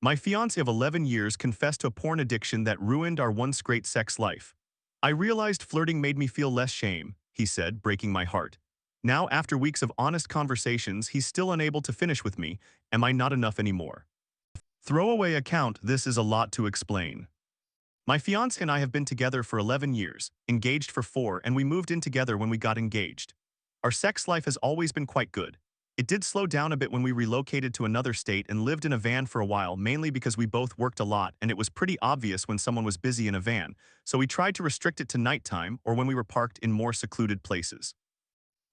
My fiance of 11 years confessed to a porn addiction that ruined our once great sex life. I realized flirting made me feel less shame, he said, breaking my heart. Now, after weeks of honest conversations, he's still unable to finish with me. Am I not enough anymore? Throwaway account, this is a lot to explain. My fiance and I have been together for 11 years, engaged for 4, and we moved in together when we got engaged. Our sex life has always been quite good. It did slow down a bit when we relocated to another state and lived in a van for a while, mainly because we both worked a lot and it was pretty obvious when someone was busy in a van, so we tried to restrict it to nighttime or when we were parked in more secluded places.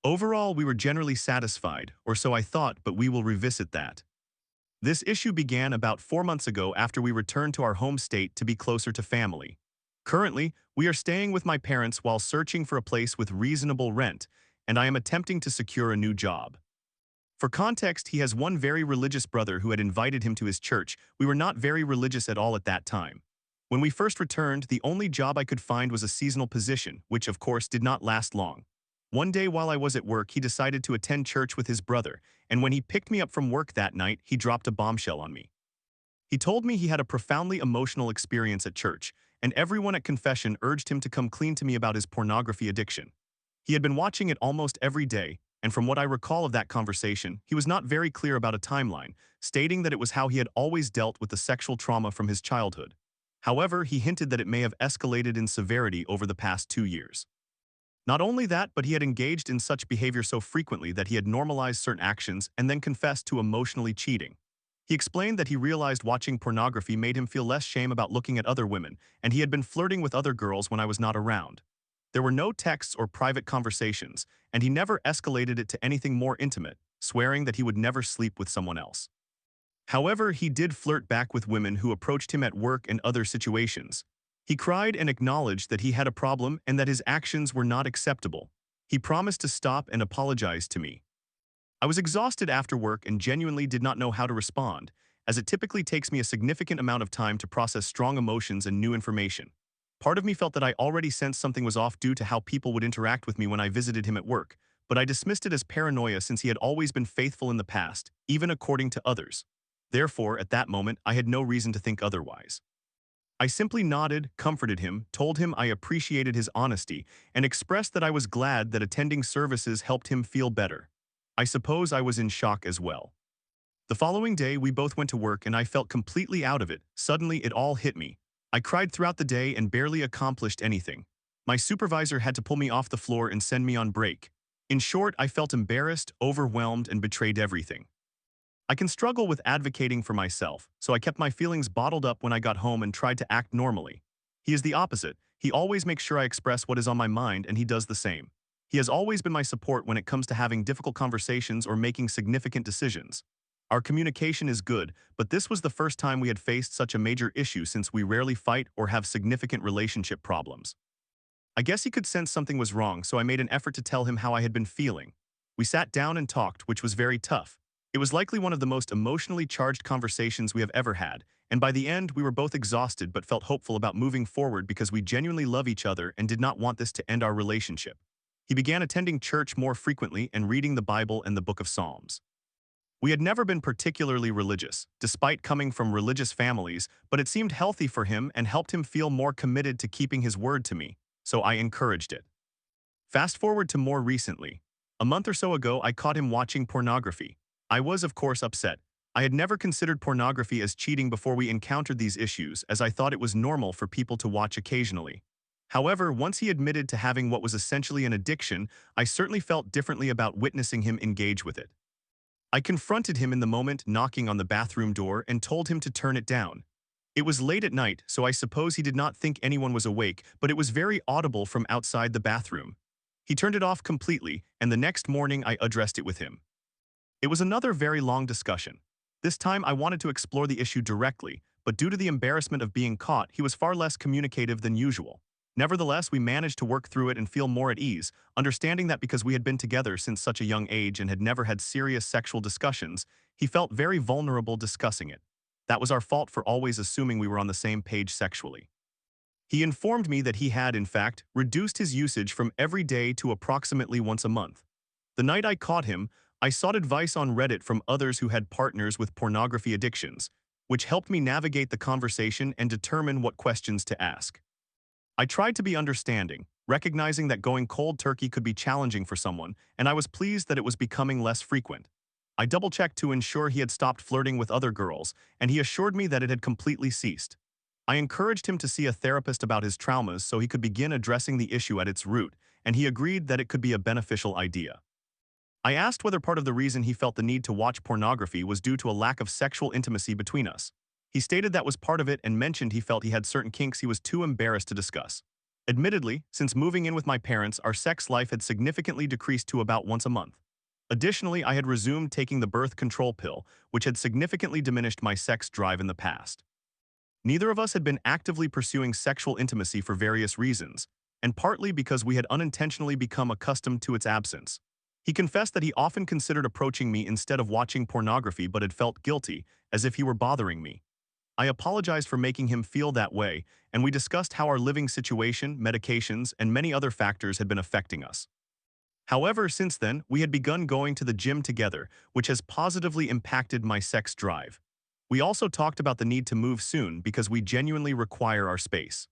Overall, we were generally satisfied, or so I thought, but we will revisit that. This issue began about 4 months ago after we returned to our home state to be closer to family. Currently, we are staying with my parents while searching for a place with reasonable rent, and I am attempting to secure a new job. For context, he has one very religious brother who had invited him to his church. We were not very religious at all at that time. When we first returned, the only job I could find was a seasonal position, which of course did not last long. One day while I was at work, he decided to attend church with his brother, and when he picked me up from work that night, he dropped a bombshell on me. He told me he had a profoundly emotional experience at church, and everyone at confession urged him to come clean to me about his pornography addiction. He had been watching it almost every day, and from what I recall of that conversation, he was not very clear about a timeline, stating that it was how he had always dealt with the sexual trauma from his childhood. However, he hinted that it may have escalated in severity over the past 2 years. Not only that, but he had engaged in such behavior so frequently that he had normalized certain actions and then confessed to emotionally cheating. He explained that he realized watching pornography made him feel less shame about looking at other women, and he had been flirting with other girls when I was not around. There were no texts or private conversations, and he never escalated it to anything more intimate, swearing that he would never sleep with someone else. However, he did flirt back with women who approached him at work and other situations. He cried and acknowledged that he had a problem and that his actions were not acceptable. He promised to stop and apologize to me. I was exhausted after work and genuinely did not know how to respond, as it typically takes me a significant amount of time to process strong emotions and new information. Part of me felt that I already sensed something was off due to how people would interact with me when I visited him at work, but I dismissed it as paranoia since he had always been faithful in the past, even according to others. Therefore, at that moment, I had no reason to think otherwise. I simply nodded, comforted him, told him I appreciated his honesty, and expressed that I was glad that attending services helped him feel better. I suppose I was in shock as well. The following day, we both went to work and I felt completely out of it. Suddenly, it all hit me. I cried throughout the day and barely accomplished anything. My supervisor had to pull me off the floor and send me on break. In short, I felt embarrassed, overwhelmed, and betrayed everything. I can struggle with advocating for myself, so I kept my feelings bottled up when I got home and tried to act normally. He is the opposite. He always makes sure I express what is on my mind, and he does the same. He has always been my support when it comes to having difficult conversations or making significant decisions. Our communication is good, but this was the first time we had faced such a major issue since we rarely fight or have significant relationship problems. I guess he could sense something was wrong, so I made an effort to tell him how I had been feeling. We sat down and talked, which was very tough. It was likely one of the most emotionally charged conversations we have ever had, and by the end, we were both exhausted but felt hopeful about moving forward because we genuinely love each other and did not want this to end our relationship. He began attending church more frequently and reading the Bible and the Book of Psalms. We had never been particularly religious, despite coming from religious families, but it seemed healthy for him and helped him feel more committed to keeping his word to me, so I encouraged it. Fast forward to more recently. A month or so ago, I caught him watching pornography. I was, of course, upset. I had never considered pornography as cheating before we encountered these issues, as I thought it was normal for people to watch occasionally. However, once he admitted to having what was essentially an addiction, I certainly felt differently about witnessing him engage with it. I confronted him in the moment, knocking on the bathroom door, and told him to turn it down. It was late at night, so I suppose he did not think anyone was awake, but it was very audible from outside the bathroom. He turned it off completely, and the next morning I addressed it with him. It was another very long discussion. This time I wanted to explore the issue directly, but due to the embarrassment of being caught, he was far less communicative than usual. Nevertheless, we managed to work through it and feel more at ease, understanding that because we had been together since such a young age and had never had serious sexual discussions, he felt very vulnerable discussing it. That was our fault for always assuming we were on the same page sexually. He informed me that he had, in fact, reduced his usage from every day to approximately once a month. The night I caught him, I sought advice on Reddit from others who had partners with pornography addictions. which helped me navigate the conversation and determine what questions to ask. I tried to be understanding, recognizing that going cold turkey could be challenging for someone, and I was pleased that it was becoming less frequent. I double-checked to ensure he had stopped flirting with other girls, and he assured me that it had completely ceased. I encouraged him to see a therapist about his traumas so he could begin addressing the issue at its root, and he agreed that it could be a beneficial idea. I asked whether part of the reason he felt the need to watch pornography was due to a lack of sexual intimacy between us. He stated that was part of it and mentioned he felt he had certain kinks he was too embarrassed to discuss. Admittedly, since moving in with my parents, our sex life had significantly decreased to about once a month. Additionally, I had resumed taking the birth control pill, which had significantly diminished my sex drive in the past. Neither of us had been actively pursuing sexual intimacy for various reasons, and partly because we had unintentionally become accustomed to its absence. He confessed that he often considered approaching me instead of watching pornography but had felt guilty, as if he were bothering me. I apologized for making him feel that way, and we discussed how our living situation, medications, and many other factors had been affecting us. However, since then, we had begun going to the gym together, which has positively impacted my sex drive. We also talked about the need to move soon because we genuinely require our space.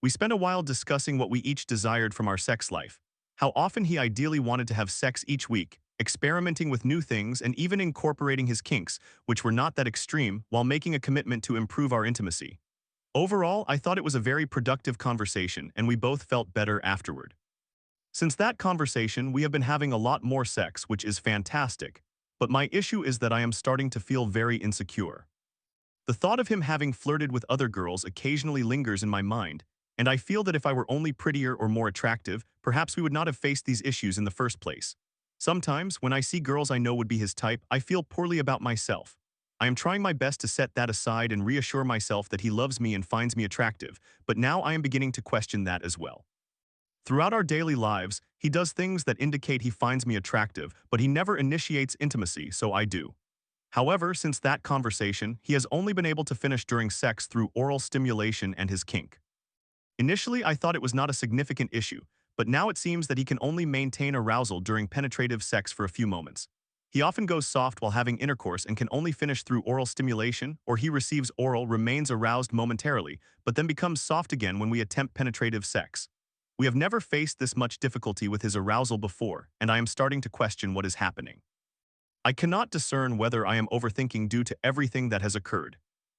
We spent a while discussing what we each desired from our sex life, how often he ideally wanted to have sex each week, experimenting with new things and even incorporating his kinks, which were not that extreme, while making a commitment to improve our intimacy. Overall, I thought it was a very productive conversation and we both felt better afterward. Since that conversation, we have been having a lot more sex, which is fantastic, but my issue is that I am starting to feel very insecure. The thought of him having flirted with other girls occasionally lingers in my mind, and I feel that if I were only prettier or more attractive, perhaps we would not have faced these issues in the first place. Sometimes, when I see girls I know would be his type, I feel poorly about myself. I am trying my best to set that aside and reassure myself that he loves me and finds me attractive, but now I am beginning to question that as well. Throughout our daily lives, he does things that indicate he finds me attractive, but he never initiates intimacy, so I do. However, since that conversation, he has only been able to finish during sex through oral stimulation and his kink. Initially, I thought it was not a significant issue, but now it seems that he can only maintain arousal during penetrative sex for a few moments. He often goes soft while having intercourse and can only finish through oral stimulation, or he receives oral, remains aroused momentarily, but then becomes soft again when we attempt penetrative sex. We have never faced this much difficulty with his arousal before, and I am starting to question what is happening. I cannot discern whether I am overthinking due to everything that has occurred.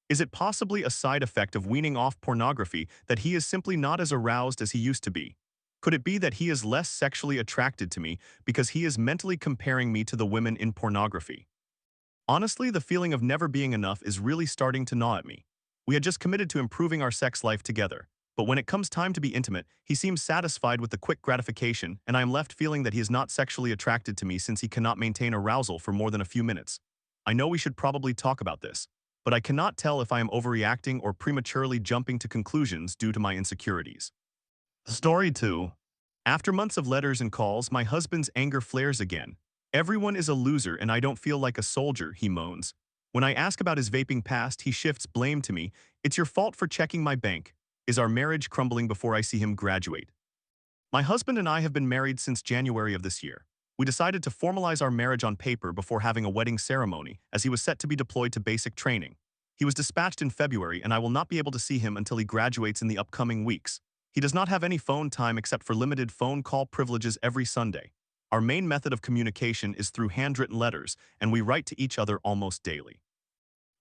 Is it possibly a side effect of weaning off pornography that he is simply not as aroused as he used to be? Could it be that he is less sexually attracted to me because he is mentally comparing me to the women in pornography? Honestly, the feeling of never being enough is really starting to gnaw at me. We had just committed to improving our sex life together, but when it comes time to be intimate, he seems satisfied with the quick gratification, and I am left feeling that he is not sexually attracted to me since he cannot maintain arousal for more than a few minutes. I know we should probably talk about this, but I cannot tell if I am overreacting or prematurely jumping to conclusions due to my insecurities. Story 2. After months of letters and calls, my husband's anger flares again. Everyone is a loser and I don't feel like a soldier, he moans. When I ask about his vaping past, he shifts blame to me. It's your fault for checking my bank. Is our marriage crumbling before I see him graduate? My husband and I have been married since January of this year. We decided to formalize our marriage on paper before having a wedding ceremony, as he was set to be deployed to basic training. He was dispatched in February, and I will not be able to see him until he graduates in the upcoming weeks. He does not have any phone time except for limited phone call privileges every Sunday. Our main method of communication is through handwritten letters, and we write to each other almost daily.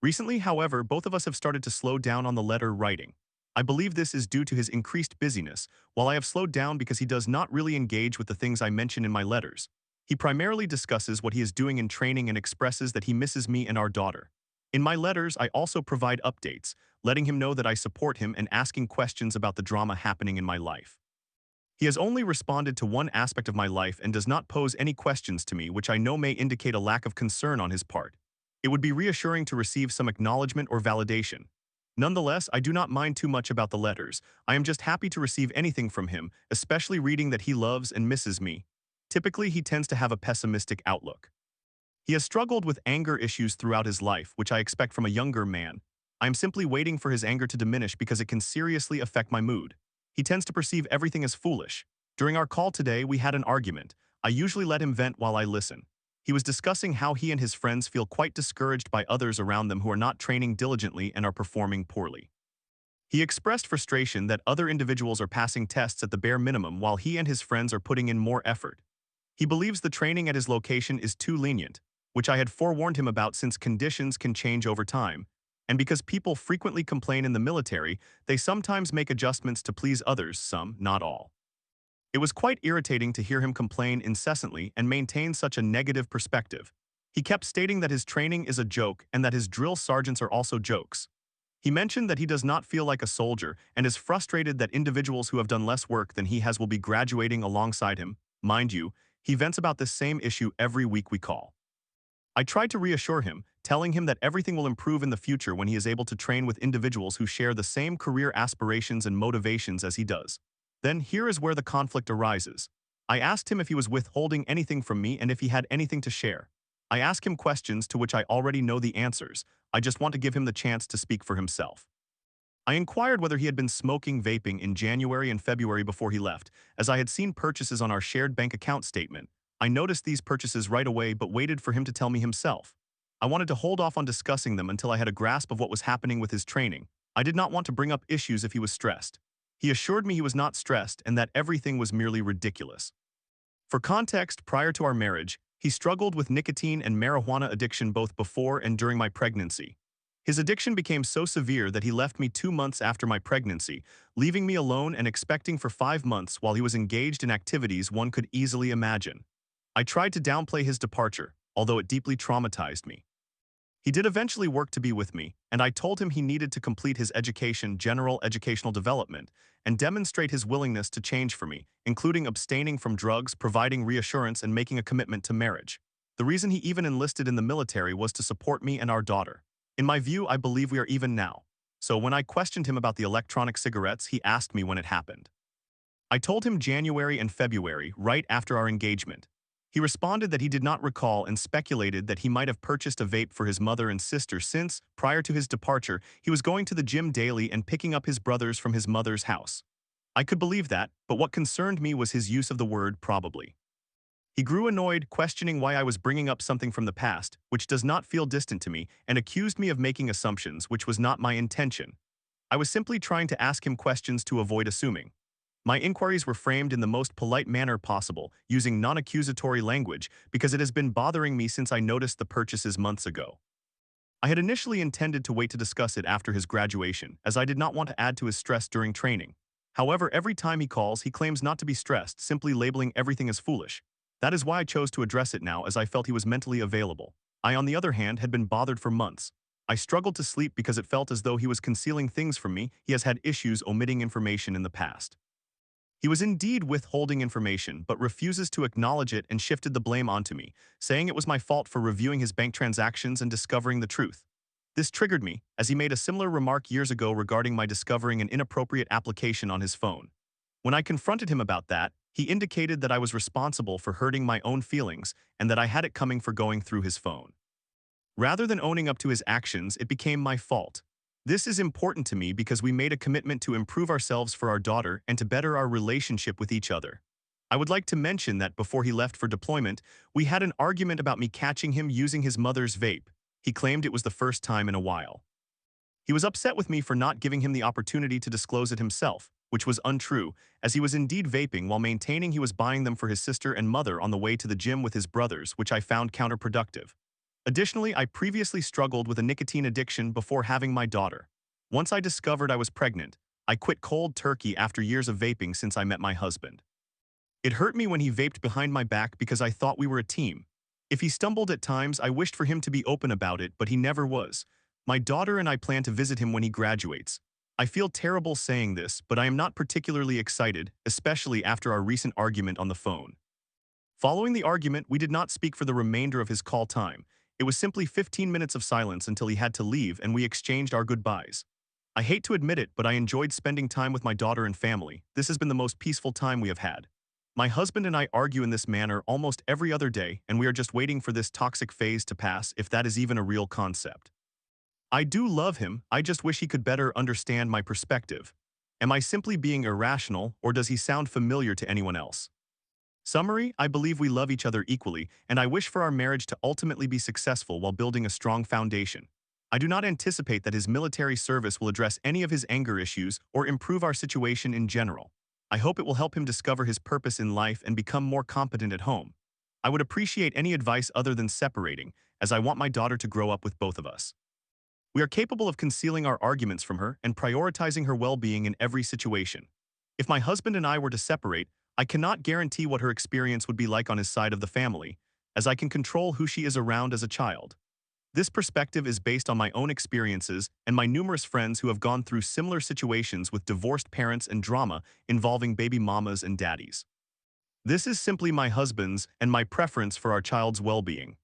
Recently, however, both of us have started to slow down on the letter writing. I believe this is due to his increased busyness, while I have slowed down because he does not really engage with the things I mention in my letters. He primarily discusses what he is doing in training and expresses that he misses me and our daughter. In my letters, I also provide updates, letting him know that I support him and asking questions about the drama happening in my life. He has only responded to one aspect of my life and does not pose any questions to me, which I know may indicate a lack of concern on his part. It would be reassuring to receive some acknowledgement or validation. Nonetheless, I do not mind too much about the letters. I am just happy to receive anything from him, especially reading that he loves and misses me. Typically, he tends to have a pessimistic outlook. He has struggled with anger issues throughout his life, which I expect from a younger man. I am simply waiting for his anger to diminish because it can seriously affect my mood. He tends to perceive everything as foolish. During our call today, we had an argument. I usually let him vent while I listen. He was discussing how he and his friends feel quite discouraged by others around them who are not training diligently and are performing poorly. He expressed frustration that other individuals are passing tests at the bare minimum while he and his friends are putting in more effort. He believes the training at his location is too lenient, which I had forewarned him about since conditions can change over time, and because people frequently complain in the military, they sometimes make adjustments to please others, some, not all. It was quite irritating to hear him complain incessantly and maintain such a negative perspective. He kept stating that his training is a joke and that his drill sergeants are also jokes. He mentioned that he does not feel like a soldier and is frustrated that individuals who have done less work than he has will be graduating alongside him. Mind you, he vents about this same issue every week we call. I tried to reassure him, telling him that everything will improve in the future when he is able to train with individuals who share the same career aspirations and motivations as he does. Then here is where the conflict arises. I asked him if he was withholding anything from me and if he had anything to share. I ask him questions to which I already know the answers. I just want to give him the chance to speak for himself. I inquired whether he had been smoking vaping in January and February before he left, as I had seen purchases on our shared bank account statement. I noticed these purchases right away but waited for him to tell me himself. I wanted to hold off on discussing them until I had a grasp of what was happening with his training. I did not want to bring up issues if he was stressed. He assured me he was not stressed and that everything was merely ridiculous. For context, prior to our marriage, he struggled with nicotine and marijuana addiction both before and during my pregnancy. His addiction became so severe that he left me 2 months after my pregnancy, leaving me alone and expecting for 5 months while he was engaged in activities one could easily imagine. I tried to downplay his departure, although it deeply traumatized me. He did eventually work to be with me, and I told him he needed to complete his education, general educational development, and demonstrate his willingness to change for me, including abstaining from drugs, providing reassurance, and making a commitment to marriage. The reason he even enlisted in the military was to support me and our daughter. In my view, I believe we are even now. So when I questioned him about the electronic cigarettes, he asked me when it happened. I told him January and February, right after our engagement. He responded that he did not recall and speculated that he might have purchased a vape for his mother and sister since, prior to his departure, he was going to the gym daily and picking up his brothers from his mother's house. I could believe that, but what concerned me was his use of the word probably. He grew annoyed, questioning why I was bringing up something from the past, which does not feel distant to me, and accused me of making assumptions, which was not my intention. I was simply trying to ask him questions to avoid assuming. My inquiries were framed in the most polite manner possible, using non-accusatory language, because it has been bothering me since I noticed the purchases months ago. I had initially intended to wait to discuss it after his graduation, as I did not want to add to his stress during training. However, every time he calls, he claims not to be stressed, simply labeling everything as foolish. That is why I chose to address it now, as I felt he was mentally available. I, on the other hand, had been bothered for months. I struggled to sleep because it felt as though he was concealing things from me. He has had issues omitting information in the past. He was indeed withholding information, but refuses to acknowledge it and shifted the blame onto me, saying it was my fault for reviewing his bank transactions and discovering the truth. This triggered me, as he made a similar remark years ago regarding my discovering an inappropriate application on his phone. When I confronted him about that, he indicated that I was responsible for hurting my own feelings and that I had it coming for going through his phone. Rather than owning up to his actions, it became my fault. This is important to me because we made a commitment to improve ourselves for our daughter and to better our relationship with each other. I would like to mention that before he left for deployment, we had an argument about me catching him using his mother's vape. He claimed it was the first time in a while. He was upset with me for not giving him the opportunity to disclose it himself, which was untrue, as he was indeed vaping while maintaining he was buying them for his sister and mother on the way to the gym with his brothers, which I found counterproductive. Additionally, I previously struggled with a nicotine addiction before having my daughter. Once I discovered I was pregnant, I quit cold turkey after years of vaping since I met my husband. It hurt me when he vaped behind my back because I thought we were a team. If he stumbled at times, I wished for him to be open about it, but he never was. My daughter and I plan to visit him when he graduates. I feel terrible saying this, but I am not particularly excited, especially after our recent argument on the phone. Following the argument, we did not speak for the remainder of his call time. It was simply 15 minutes of silence until he had to leave and we exchanged our goodbyes. I hate to admit it, but I enjoyed spending time with my daughter and family. This has been the most peaceful time we have had. My husband and I argue in this manner almost every other day, and we are just waiting for this toxic phase to pass, if that is even a real concept. I do love him, I just wish he could better understand my perspective. Am I simply being irrational, or does he sound familiar to anyone else? Summary, I believe we love each other equally, and I wish for our marriage to ultimately be successful while building a strong foundation. I do not anticipate that his military service will address any of his anger issues or improve our situation in general. I hope it will help him discover his purpose in life and become more competent at home. I would appreciate any advice other than separating, as I want my daughter to grow up with both of us. We are capable of concealing our arguments from her and prioritizing her well-being in every situation. If my husband and I were to separate, I cannot guarantee what her experience would be like on his side of the family, as I can control who she is around as a child. This perspective is based on my own experiences and my numerous friends who have gone through similar situations with divorced parents and drama involving baby mamas and daddies. This is simply my husband's and my preference for our child's well-being.